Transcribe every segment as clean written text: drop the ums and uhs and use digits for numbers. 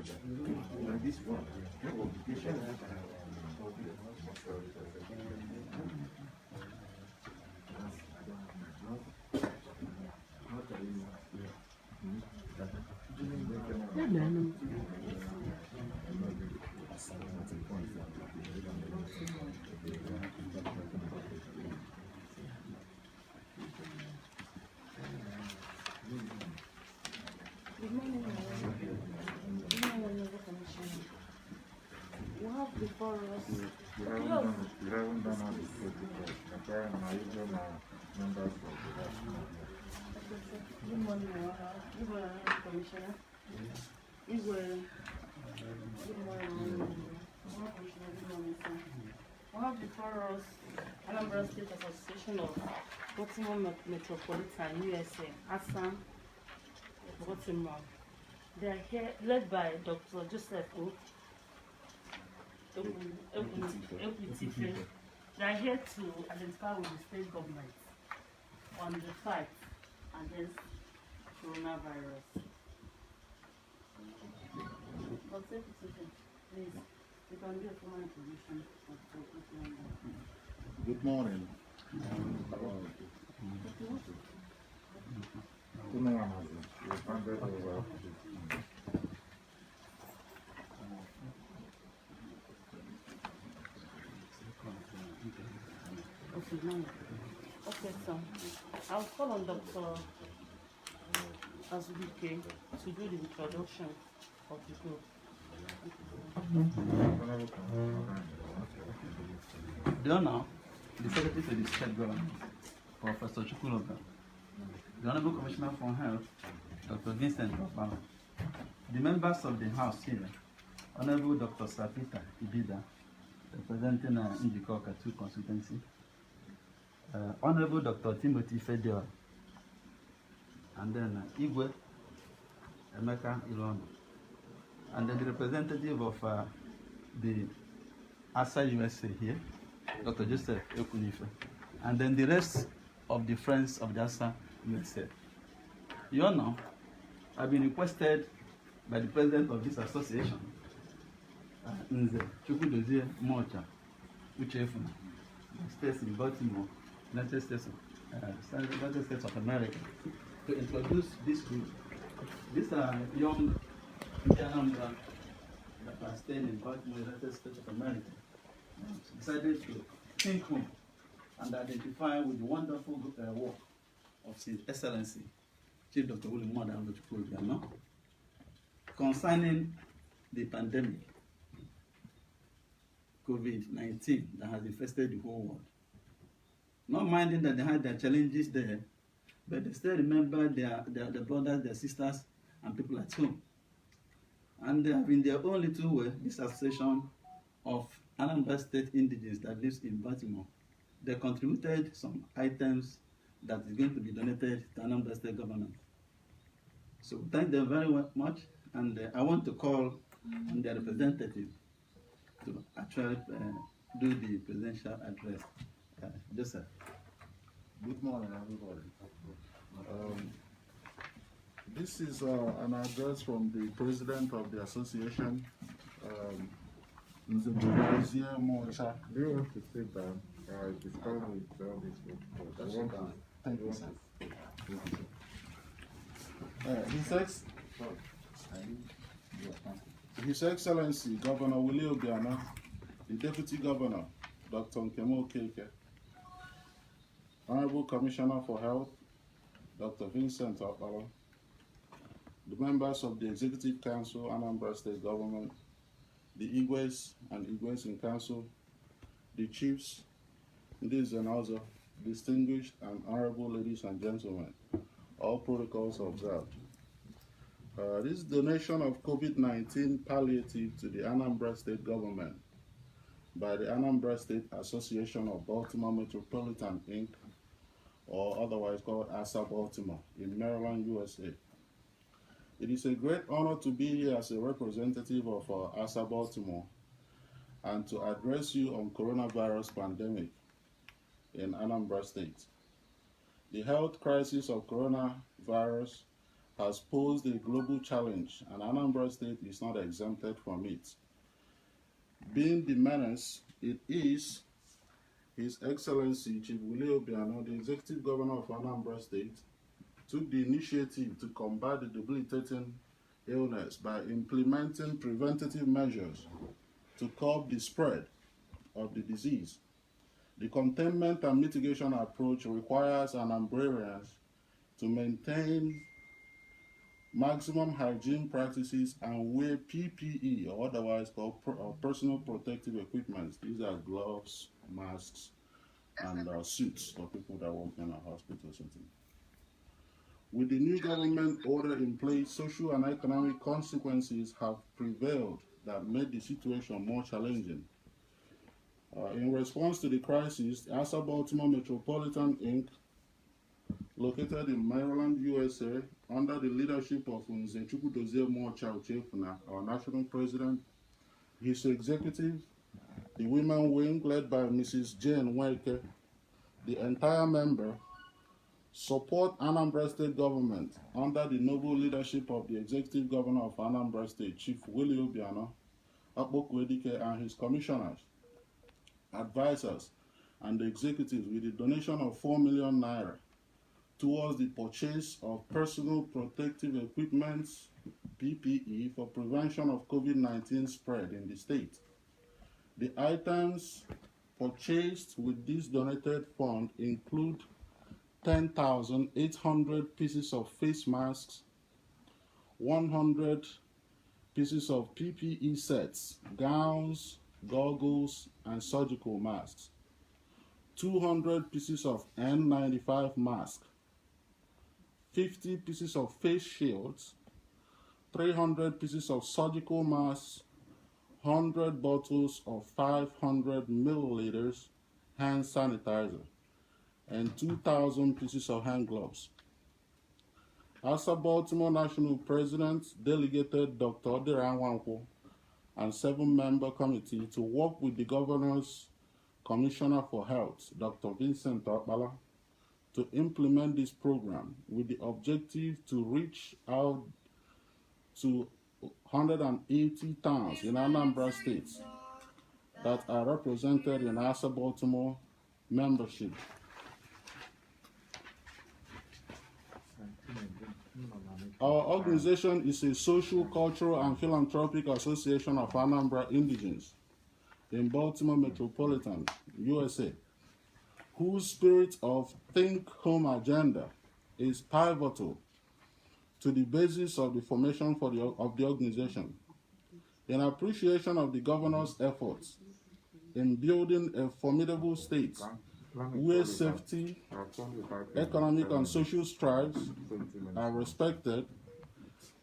This one. We have before us. You haven't done all the protocol. Apparently, now you don't know members of the national. Good morning, Commissioner. Good morning, Commissioner. Good morning, sir. We have before us Anambra State Association of Baltimore Metropolitan USA, ASA Baltimore. They are here led by Dr. Joseph O. Equity. They are here to identify with the state government on the fight against coronavirus. Dr. Equity, please, you can do a formal introduction of the. Good morning. Okay, so I'll call on Dr. Azubuike to do the introduction of the group. The honor, the Secretary to the State Government, Professor Chukwuloga, the Honorable Commissioner for Health, Dr. Vincent Obama, the members of the House here, Honorable Dr. Sapita Ibida, representing Njikoka 2 Consultancy, Honorable Dr. Timothy Fedor, and then Igwe Emeka Ilono, and then the representative of the ASA USA here, Dr. Joseph Ekunife, and then the rest of the friends of the ASA USA. You all know, I've been requested by the president of this association, Nze Chukwudozie Mocha Uchefuna, states in Baltimore, United States of America, to introduce this group. These are young Indian that are staying in Baltimore, United States of America, decided to think home and identify with the wonderful work of His Excellency Chief Dr. William Madam Chukwuloga concerning the pandemic, COVID-19, that has infested the whole world. Not minding that they had their challenges there, but they still remember their brothers, their sisters, and people at home. And they have in their own little way, this association of Anambra State indigenes that lives in Baltimore, they contributed some items that is going to be donated to Anambra State government. So thank them very much, and I want to call on their representative to actually do the presidential address. Joseph. Good morning, everybody. This is an address from the president of the association, Nze Chukwudozie Mocha. Do you want to sit down? It's probably all this way. Thank you, sir. His Excellency Governor Willie Obiano, the Deputy Governor, Dr. Nkemo Okeke, Honorable Commissioner for Health, Dr. Vincent Obama, the members of the Executive Council, Anambra State Government, the Igwes and Igwes in Council, the Chiefs, ladies and also distinguished and honorable ladies and gentlemen, all protocols observed. This donation of COVID-19 palliative to the Anambra State Government by the Anambra State Association of Baltimore Metropolitan Inc., or otherwise called ASA Baltimore, in Maryland, USA. It is a great honor to be here as a representative of ASA Baltimore and to address you on coronavirus pandemic in Anambra State. The health crisis of coronavirus has posed a global challenge, and Anambra State is not exempted from it. Being the menace it is, His Excellency Chief Willie Obiano, the Executive Governor of Anambra State, took the initiative to combat the debilitating illness by implementing preventative measures to curb the spread of the disease. The containment and mitigation approach requires Anambrarians to maintain maximum hygiene practices and wear PPE, or otherwise called personal protective equipment. These are gloves, masks, and suits for people that work in a hospital setting. With the new government order in place, social and economic consequences have prevailed that made the situation more challenging. In response to the crisis, ASA Baltimore Metropolitan Inc., located in Maryland, USA, under the leadership of Nze Chukwudozie Mochauchefuna, our national president, his executive, the women wing led by Mrs. Jane Weke, the entire member, support Anambra State government under the noble leadership of the executive governor of Anambra State, Chief Willie Obiano, Akpokwedike, and his commissioners, advisors, and the executives with a donation of 4 million naira towards the purchase of personal protective equipment, PPE, for prevention of COVID-19 spread in the state. The items purchased with this donated fund include 10,800 pieces of face masks, 100 pieces of PPE sets, gowns, goggles, and surgical masks, 200 pieces of N95 masks, 50 pieces of face shields, 300 pieces of surgical masks, 100 bottles of 500 milliliters hand sanitizer, and 2,000 pieces of hand gloves. ASA Baltimore National President delegated Dr. Odiran Wankwo and 7-member committee to work with the Governor's Commissioner for Health, Dr. Vincent Okpala, to implement this program with the objective to reach out to 180 towns in Anambra State that are represented in ASA Baltimore membership. Our organization is a social, cultural, and philanthropic association of Anambra indigents in Baltimore Metropolitan, USA, whose spirit of Think Home agenda is pivotal to the basis of the formation of the organization. In appreciation of the governor's efforts in building a formidable state where safety, economic, and social strides are respected,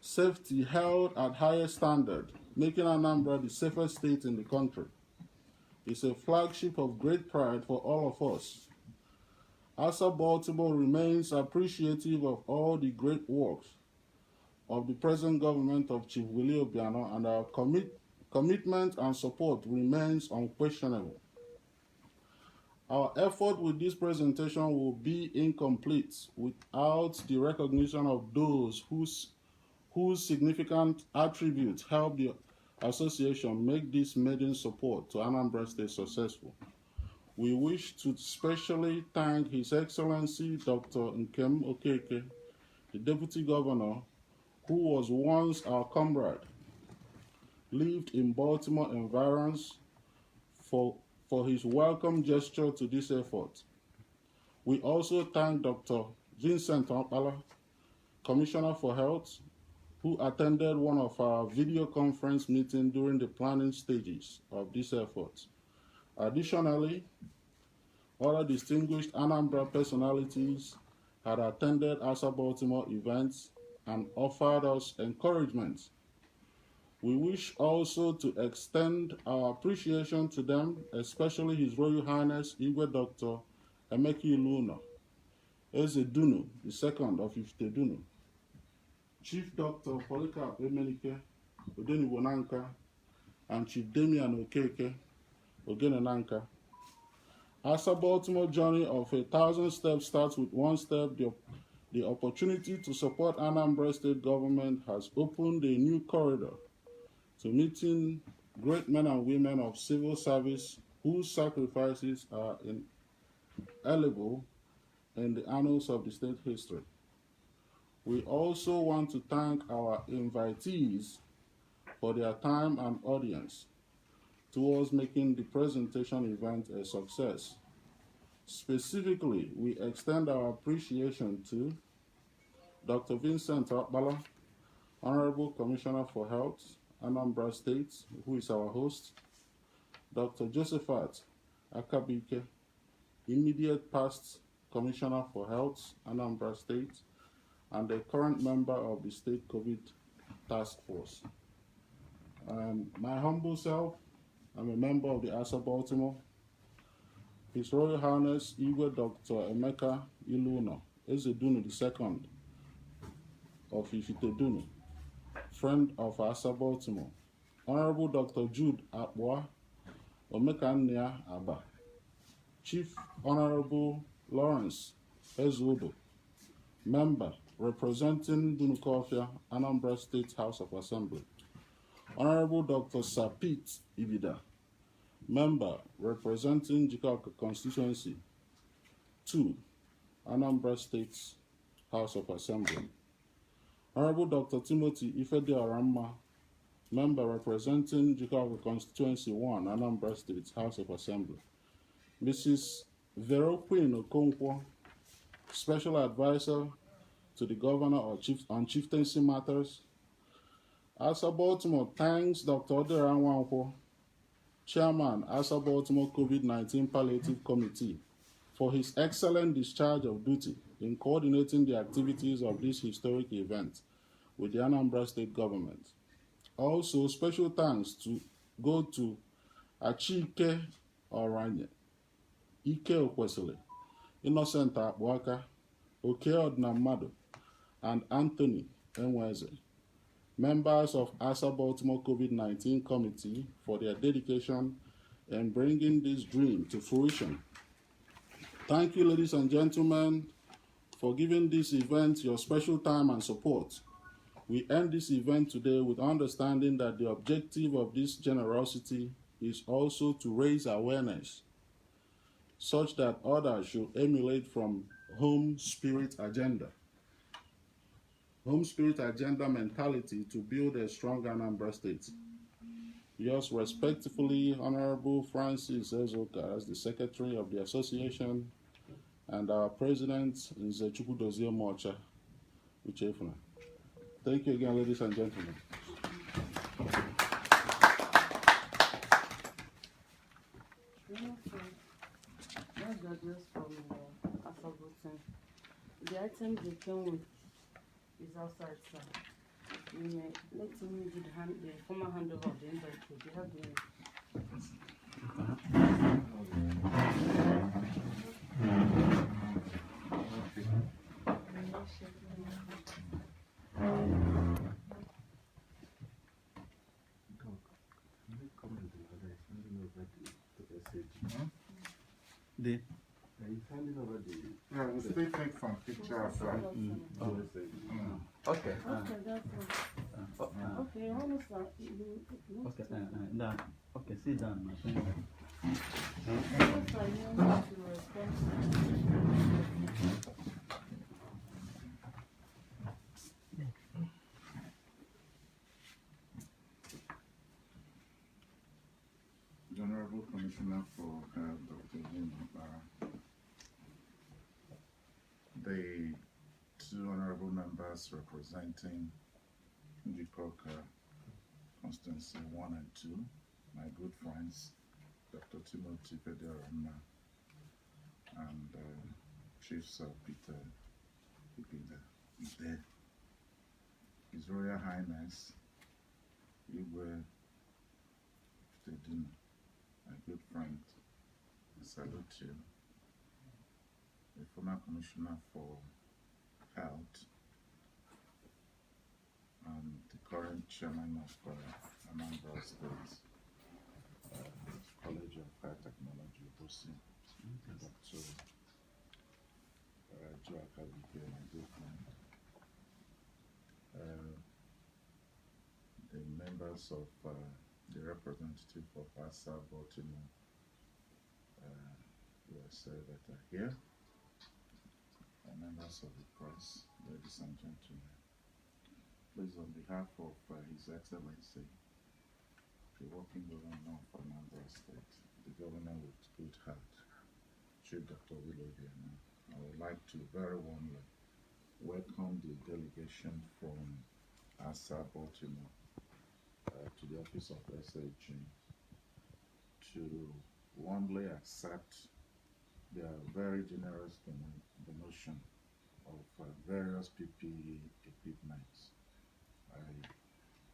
safety held at highest standard, making Anambra the safest state in the country, is a flagship of great pride for all of us. ASA Baltimore remains appreciative of all the great works of the present government of Chief Willie Obiano, and our commitment and support remains unquestionable. Our effort with this presentation will be incomplete without the recognition of those whose significant attributes help the association make this maiden support to Anambra State successful. We wish to specially thank His Excellency Dr. Nkem Okeke, the Deputy Governor, who was once our comrade, lived in Baltimore environs, for his welcome gesture to this effort. We also thank Dr. Vincent Okpala, Commissioner for Health, who attended one of our video conference meetings during the planning stages of this effort. Additionally, other distinguished Anambra personalities had attended ASA Baltimore events and offered us encouragement. We wish also to extend our appreciation to them, especially His Royal Highness Igwe Dr. Emeki Luna, Eze Dunu, the second of Ifite Dunu, Chief Dr. Polycarp Emenike, Odenibonanka, and Chief Damian Okeke, Ogenenanka. ASA Baltimore journey of 1,000 steps starts with one step. The opportunity to support Anambra State government has opened a new corridor to meeting great men and women of civil service whose sacrifices are inalienable in the annals of the state history. We also want to thank our invitees for their time and audience towards making the presentation event a success. Specifically, we extend our appreciation to Dr. Vincent Okpala, Honorable Commissioner for Health, Anambra State, who is our host, Dr. Josephat Akabike, immediate past Commissioner for Health, Anambra State, and a current member of the State COVID Task Force. My humble self, I'm a member of the ASA Baltimore. His Royal Highness Igwe Dr. Emeka Iluno, Ezedunu II of Ifitedunu, friend of ASA Baltimore. Honorable Dr. Jude Akboa, Omekania Aba, Chief Honorable Lawrence Ezuodo, member representing Dunukofia, Anambra State House of Assembly. Honorable Dr. Sapit Ibida, member representing Jikaka Constituency 2, Anambra State House of Assembly. Honorable Dr. Timothy Ifediaramma, member representing Jikaka Constituency 1, Anambra State House of Assembly. Mrs. Vero Queen Okonkwo, Special Advisor to the Governor on Chieftaincy Matters. ASA Baltimore thanks Dr. Odera Nwankwo, Chairman, ASA Baltimore COVID-19 Palliative Committee, for his excellent discharge of duty in coordinating the activities of this historic event with the Anambra State government. Also, special thanks go to Achike Oranye, Ike Okwesili, Innocent Akbuaka, Oke Odnamado, and Anthony Enweze, members of ASA Baltimore COVID-19 Committee, for their dedication in bringing this dream to fruition. Thank you, ladies and gentlemen, for giving this event your special time and support. We end this event today with understanding that the objective of this generosity is also to raise awareness such that others should emulate from home spirit agenda mentality to build a strong Anambra State. Yours respectfully, Honorable Francis Ezoka, as the Secretary of the Association, and our President, Nzechukwu Dozie Mocha Uchefuna. Thank you again, ladies and gentlemen. That's the address from ASA Baltimore. The item they came with is outside, sir. You may let me do the formal handover of the invite. You have the we'll still take some pictures. Okay. okay, that's all. Okay, almost Okay, sit down, my friend. almost like you want to respond. The Honorable Commissioner for Health, Dr. Jimba, the two honorable members representing Njikoka Constituency 1 and 2, my good friends, Dr. Timothy Federama and Chief Sir Peter Ide, His Royal Highness Igwe Fitedunu, my good friend, I salute you, the former Commissioner for Health and the current Chairman of Anambra State College of High Technology, BOSI, Dr. Akabike, my good friend, the members of the representative of ASA Baltimore, USA that are here, and members of the press, ladies and gentlemen. Please, on behalf of His Excellency, the working governor of Anambra State, the governor with good heart, Chief Dr. Willoughby, I would like to very warmly welcome the delegation from ASA Baltimore to the office of SAG to warmly accept their very generous donation of various PPE equipment.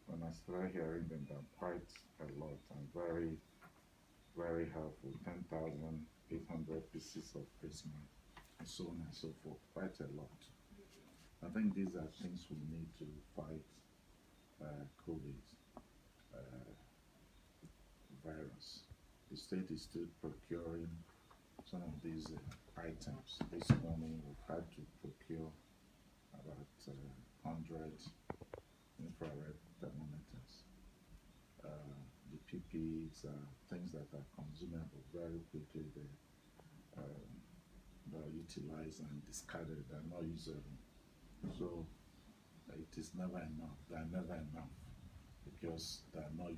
When I started hearing them, they're quite a lot and very, very helpful. 10,800 pieces of face mask and so on and so forth. Quite a lot. I think these are things we need to fight COVID virus. The state is still procuring some of these items. This morning we've had to procure about 100 infrared thermometers. The PPEs are things that are consumable very quickly. They're utilized and discarded. They're not usable. So it is never enough. They're never enough because they're not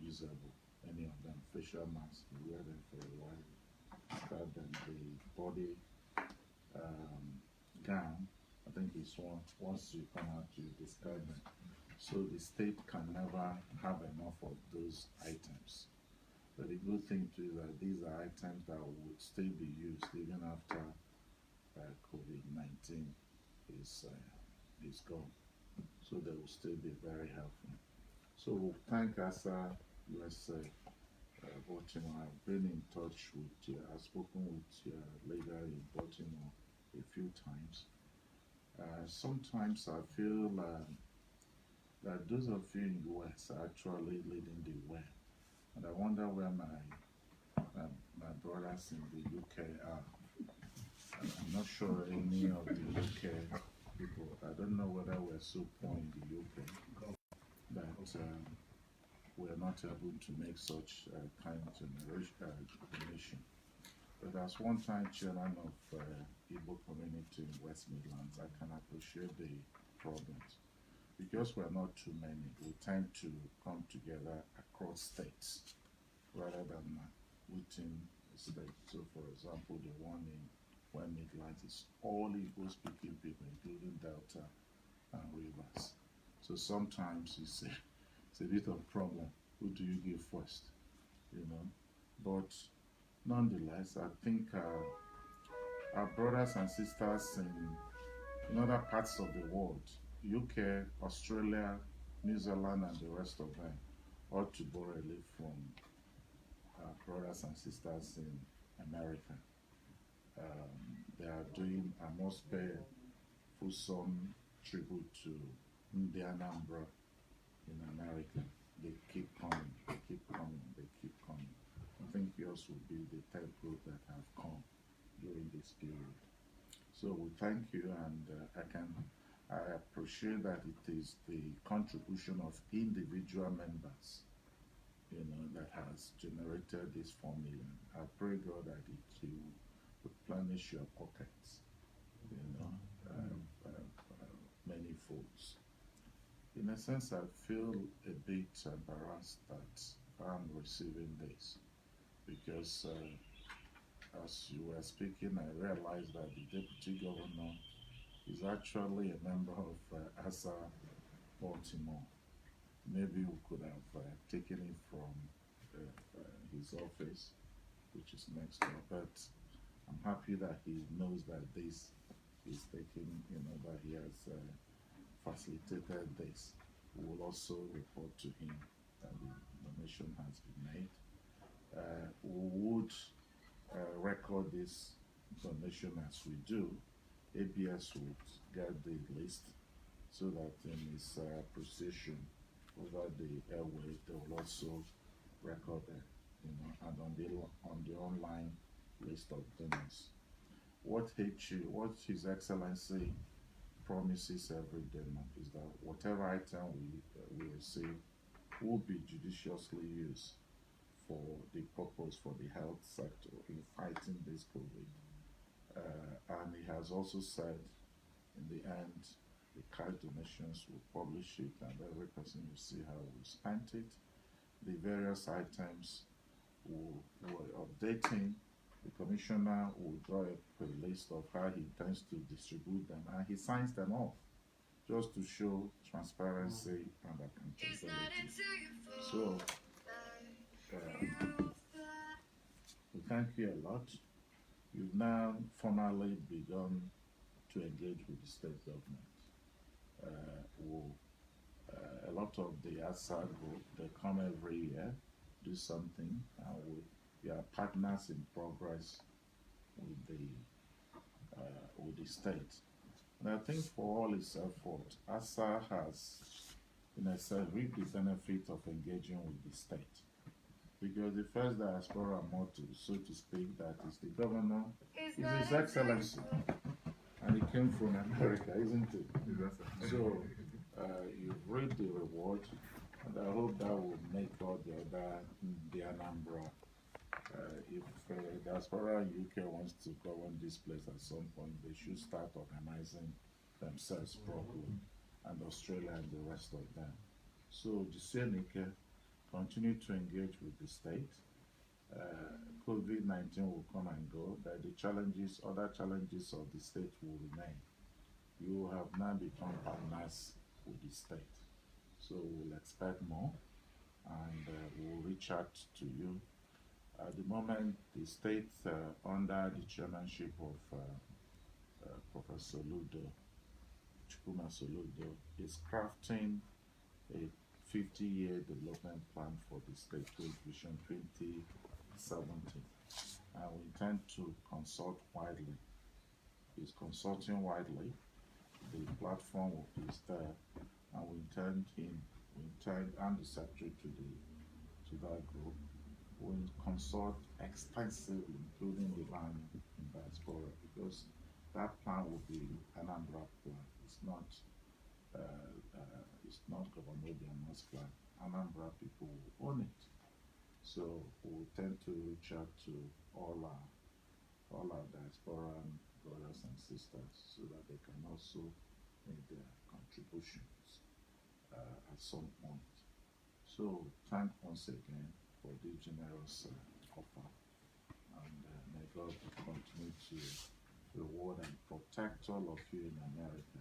usable. Any of them, facial masks, you wear them for a while. Discard them. The body gown, I think it's once you come out, you discard them. So the state can never have enough of those items. But the good thing too is that these are items that would still be used even after COVID-19 is gone. So they will still be very helpful. So we'll thank ASA USA Baltimore. I've been in touch with you. I've spoken with your leader in Baltimore a few times. Sometimes I feel that those of you in the West are actually leading the way. And I wonder where my brothers in the UK are. I'm not sure any of the UK people, I don't know whether we're so poor in the UK that we're not able to make such kind of donation. But as one time chairman of Igbo community in West Midlands, I can appreciate the problems. Because we're not too many, we tend to come together across states rather than within a state. So for example, the one in West Midlands is all Igbo speaking people, including Delta and Rivers. So sometimes it's a bit of a problem. Who do you give first? You know? But nonetheless, I think our brothers and sisters in other parts of the world, UK, Australia, New Zealand, and the rest of them, ought to borrow a leaf from our brothers and sisters in America. They are doing, I must pay fulsome tribute to Anambra in America. They keep coming, they keep coming, they keep coming. I think yours will be the third group that have come during this period. So we thank you, and I appreciate that it is the contribution of individual members, you know, that has generated this 4 million. I pray God that it will replenish your pockets, you know, many folds. In a sense, I feel a bit embarrassed that I'm receiving this because as you were speaking, I realized that the deputy governor is actually a member of ASA Baltimore. Maybe we could have taken it from his office, which is next door, but I'm happy that he knows that this is taking, you know, that he has facilitated this. We will also report to him that the donation has been made. We would record this donation as we do. ABS would get the list so that in his appreciation over the airway, they will also record it, you know, and on the online list of donors. what His Excellency promises every day now is that whatever item we receive will be judiciously used for the purpose for the health sector in fighting this COVID. And he has also said in the end the cash donations will publish it and every person will see how we spent it. The various items we're updating. The commissioner will draw up a list of how he intends to distribute them and he signs them off just to show transparency and accountability. So we thank you a lot. You've now formally begun to engage with the state government. A lot of the ASA group, they come every year, do something, and we are partners in progress with the state. And I think for all its effort, ASA has, in a sense, reaped the benefit of engaging with the state. Because the first diaspora motto, so to speak, that is the governor, is His Excellency. And it came from America, isn't it? So you've reaped the reward, and I hope that will make all the Anambra. If diaspora in UK wants to govern this place at some point, they should start organizing themselves properly, and Australia and the rest of them. So Jisenike, continue to engage with the state. COVID-19 will come and go, but the challenges, other challenges of the state will remain. You have now become partners with the state. So we'll expect more, and we'll reach out to you. At the moment, the state, under the chairmanship of Professor Chukuma Soludo, is crafting a 50-year development plan for the state with Vision 2070. And we intend to consult widely. He's consulting widely. The platform is there, and we intend, and the secretary to that group, will consult extensively, including the land in diaspora, because that plan will be an Anambra plan. It's not Governor Obiano's plan. Anambra people will own it. So we tend to reach out to all our diaspora brothers and sisters so that they can also make their contributions at some point. So thank once again for this generous offer, and may God continue to reward and protect all of you in America.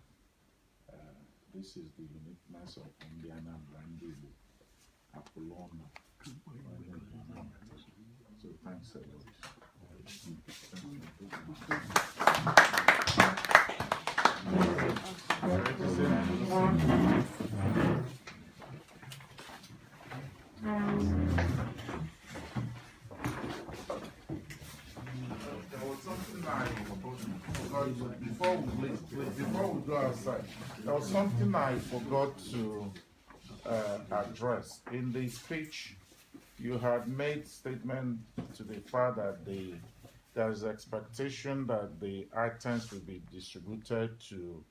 This is the uniqueness of Indiana Brandy Apollonia. So thanks a lot. Before we go outside, there was something I forgot to address. In the speech, you had made statement to the fact that there is expectation that the items will be distributed to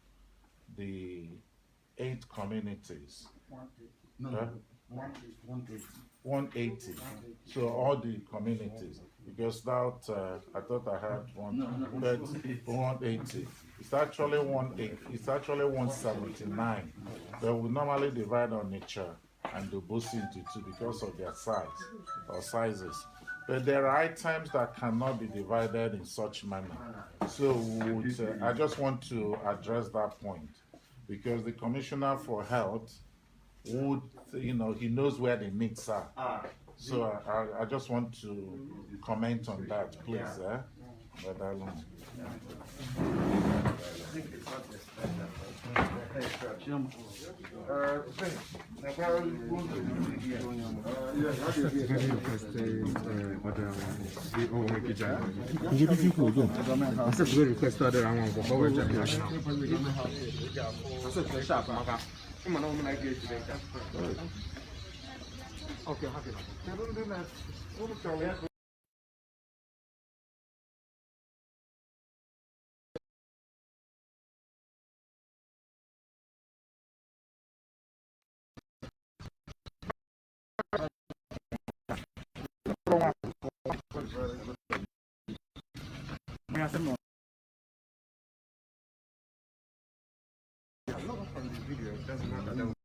the 8 communities. No, 180. So all the communities, because that I thought I had one, but 180. It's actually 180. It's actually 179. But we normally divide on nature and do both into 2 because of their size or sizes. But there are items that cannot be divided in such manner. So I just want to address that point, because the Commissioner for Health would, he knows where the needs are. So I just want to comment on that, please. Okay. From the video, it doesn't matter.